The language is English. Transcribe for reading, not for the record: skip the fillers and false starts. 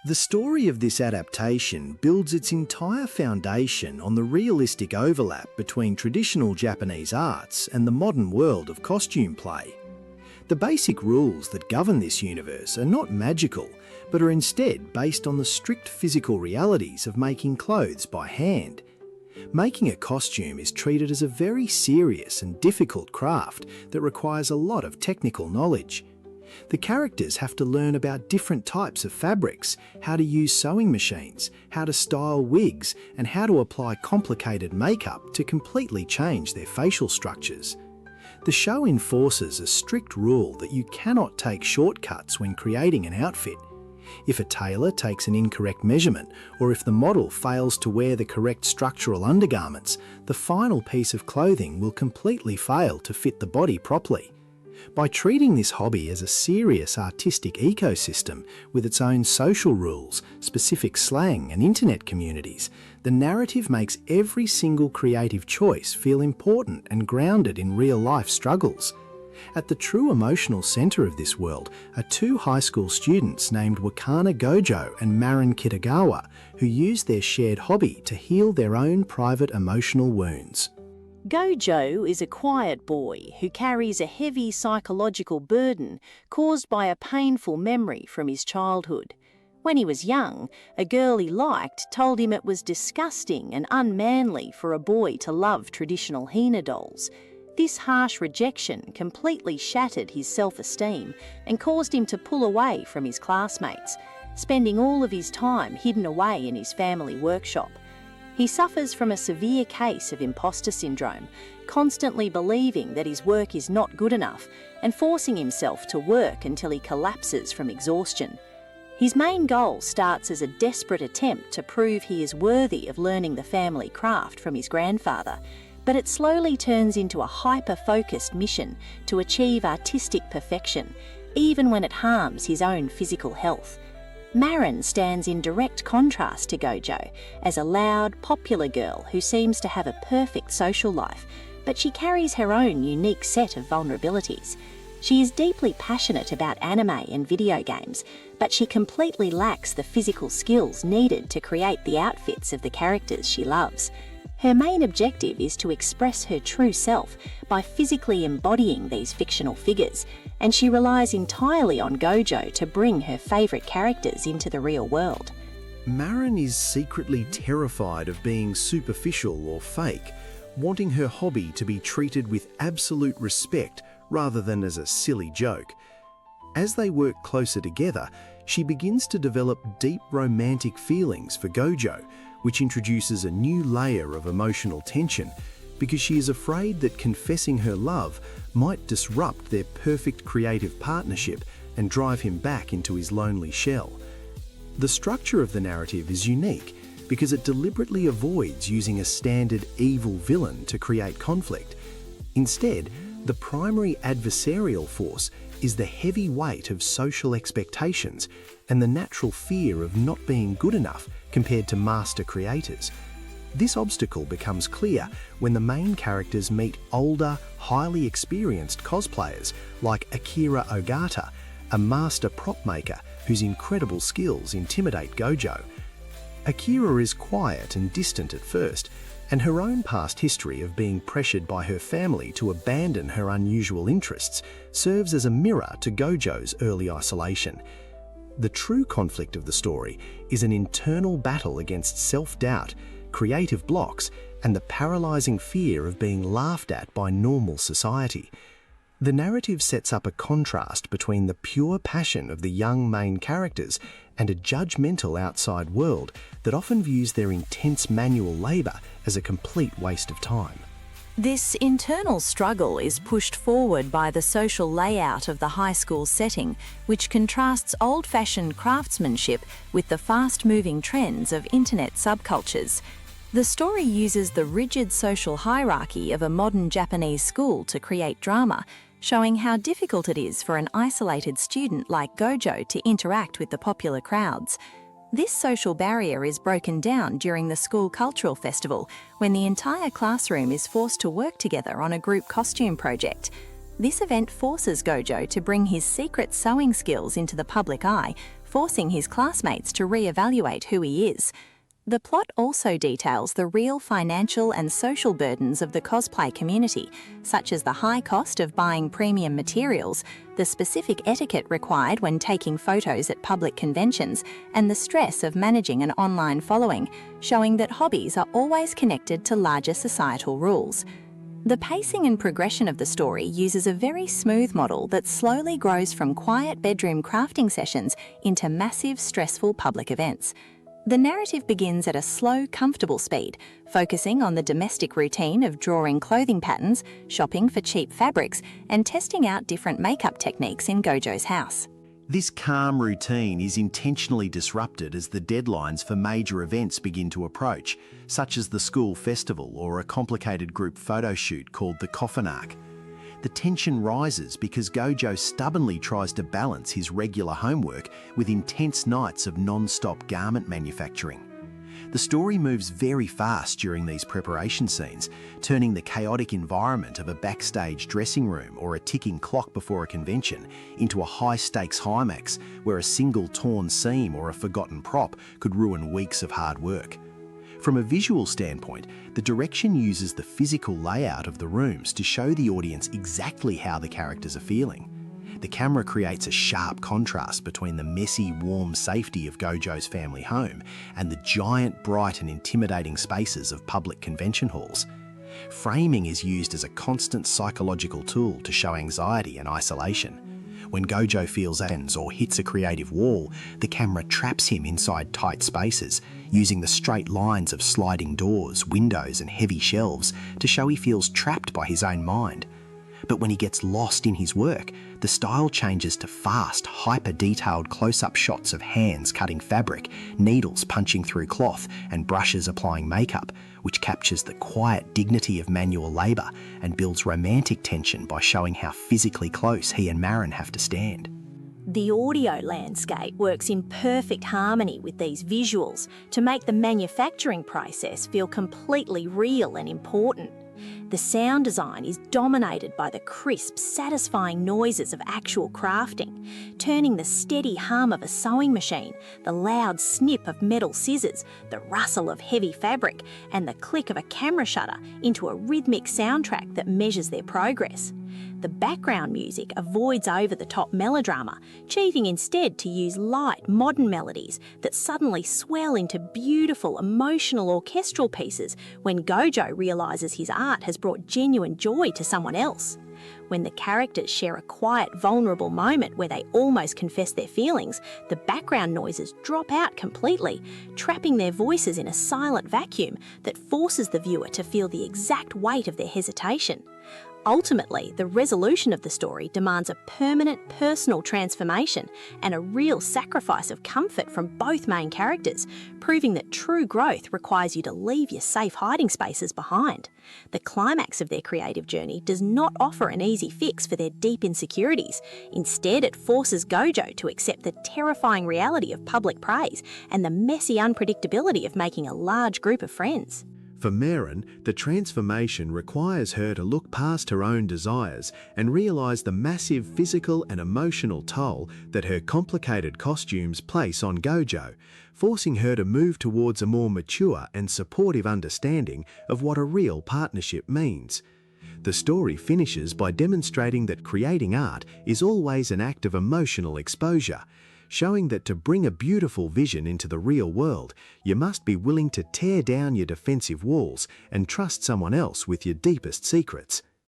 The story of this adaptation builds its entire foundation on the realistic overlap between traditional Japanese arts and the modern world of costume play. The basic rules that govern this universe are not magical, but are instead based on the strict physical realities of making clothes by hand. Making a costume is treated as a very serious and difficult craft that requires a lot of technical knowledge. The characters have to learn about different types of fabrics, how to use sewing machines, how to style wigs, and how to apply complicated makeup to completely change their facial structures. The show enforces a strict rule that you cannot take shortcuts when creating an outfit. If a tailor takes an incorrect measurement, or if the model fails to wear the correct structural undergarments, the final piece of clothing will completely fail to fit the body properly. By treating this hobby as a serious artistic ecosystem with its own social rules, specific slang and internet communities, the narrative makes every single creative choice feel important and grounded in real-life struggles. At the true emotional centre of this world are two high school students named Wakana Gojo and Marin Kitagawa, who use their shared hobby to heal their own private emotional wounds. Gojo is a quiet boy who carries a heavy psychological burden caused by a painful memory from his childhood. When he was young, a girl he liked told him it was disgusting and unmanly for a boy to love traditional Hina dolls. This harsh rejection completely shattered his self-esteem and caused him to pull away from his classmates, spending all of his time hidden away in his family workshop. He suffers from a severe case of imposter syndrome, constantly believing that his work is not good enough and forcing himself to work until he collapses from exhaustion. His main goal starts as a desperate attempt to prove he is worthy of learning the family craft from his grandfather, but it slowly turns into a hyper-focused mission to achieve artistic perfection, even when it harms his own physical health. Marin stands in direct contrast to Gojo as a loud, popular girl who seems to have a perfect social life, but she carries her own unique set of vulnerabilities. She is deeply passionate about anime and video games, but she completely lacks the physical skills needed to create the outfits of the characters she loves. Her main objective is to express her true self by physically embodying these fictional figures, and she relies entirely on Gojo to bring her favourite characters into the real world. Marin is secretly terrified of being superficial or fake, wanting her hobby to be treated with absolute respect rather than as a silly joke. As they work closer together, she begins to develop deep romantic feelings for Gojo, which introduces a new layer of emotional tension because she is afraid that confessing her love might disrupt their perfect creative partnership and drive him back into his lonely shell. The structure of the narrative is unique because it deliberately avoids using a standard evil villain to create conflict. Instead, the primary adversarial force is the heavy weight of social expectations and the natural fear of not being good enough compared to master creators. This obstacle becomes clear when the main characters meet older, highly experienced cosplayers like Akira Ogata, a master prop maker whose incredible skills intimidate Gojo. Akira is quiet and distant at first, and her own past history of being pressured by her family to abandon her unusual interests serves as a mirror to Gojo's early isolation. The true conflict of the story is an internal battle against self-doubt, creative blocks, and the paralyzing fear of being laughed at by normal society. The narrative sets up a contrast between the pure passion of the young main characters and a judgmental outside world that often views their intense manual labor as a complete waste of time. This internal struggle is pushed forward by the social layout of the high school setting, which contrasts old-fashioned craftsmanship with the fast-moving trends of internet subcultures. The story uses the rigid social hierarchy of a modern Japanese school to create drama, showing how difficult it is for an isolated student like Gojo to interact with the popular crowds. This social barrier is broken down during the school cultural festival, when the entire classroom is forced to work together on a group costume project. This event forces Gojo to bring his secret sewing skills into the public eye, forcing his classmates to re-evaluate who he is. The plot also details the real financial and social burdens of the cosplay community, such as the high cost of buying premium materials, the specific etiquette required when taking photos at public conventions, and the stress of managing an online following, showing that hobbies are always connected to larger societal rules. The pacing and progression of the story uses a very smooth model that slowly grows from quiet bedroom crafting sessions into massive, stressful public events. The narrative begins at a slow, comfortable speed, focusing on the domestic routine of drawing clothing patterns, shopping for cheap fabrics, and testing out different makeup techniques in Gojo's house. This calm routine is intentionally disrupted as the deadlines for major events begin to approach, such as the school festival or a complicated group photo shoot called the Coffin Arc. The tension rises because Gojo stubbornly tries to balance his regular homework with intense nights of non-stop garment manufacturing. The story moves very fast during these preparation scenes, turning the chaotic environment of a backstage dressing room or a ticking clock before a convention into a high-stakes climax where a single torn seam or a forgotten prop could ruin weeks of hard work. From a visual standpoint, the direction uses the physical layout of the rooms to show the audience exactly how the characters are feeling. The camera creates a sharp contrast between the messy, warm safety of Gojo's family home and the giant, bright and intimidating spaces of public convention halls. Framing is used as a constant psychological tool to show anxiety and isolation. When Gojo feels ends or hits a creative wall, the camera traps him inside tight spaces, using the straight lines of sliding doors, windows and heavy shelves to show he feels trapped by his own mind. But when he gets lost in his work, the style changes to fast, hyper-detailed close-up shots of hands cutting fabric, needles punching through cloth, and brushes applying makeup, which captures the quiet dignity of manual labour and builds romantic tension by showing how physically close he and Marin have to stand. The audio landscape works in perfect harmony with these visuals to make the manufacturing process feel completely real and important. The sound design is dominated by the crisp, satisfying noises of actual crafting, turning the steady hum of a sewing machine, the loud snip of metal scissors, the rustle of heavy fabric, and the click of a camera shutter into a rhythmic soundtrack that measures their progress. The background music avoids over-the-top melodrama, choosing instead to use light, modern melodies that suddenly swell into beautiful, emotional orchestral pieces when Gojo realises his art has brought genuine joy to someone else. When the characters share a quiet, vulnerable moment where they almost confess their feelings, the background noises drop out completely, trapping their voices in a silent vacuum that forces the viewer to feel the exact weight of their hesitation. Ultimately, the resolution of the story demands a permanent personal transformation and a real sacrifice of comfort from both main characters, proving that true growth requires you to leave your safe hiding spaces behind. The climax of their creative journey does not offer an easy fix for their deep insecurities. Instead, it forces Gojo to accept the terrifying reality of public praise and the messy unpredictability of making a large group of friends. For Marin, the transformation requires her to look past her own desires and realise the massive physical and emotional toll that her complicated costumes place on Gojo, forcing her to move towards a more mature and supportive understanding of what a real partnership means. The story finishes by demonstrating that creating art is always an act of emotional exposure, showing that to bring a beautiful vision into the real world, you must be willing to tear down your defensive walls and trust someone else with your deepest secrets.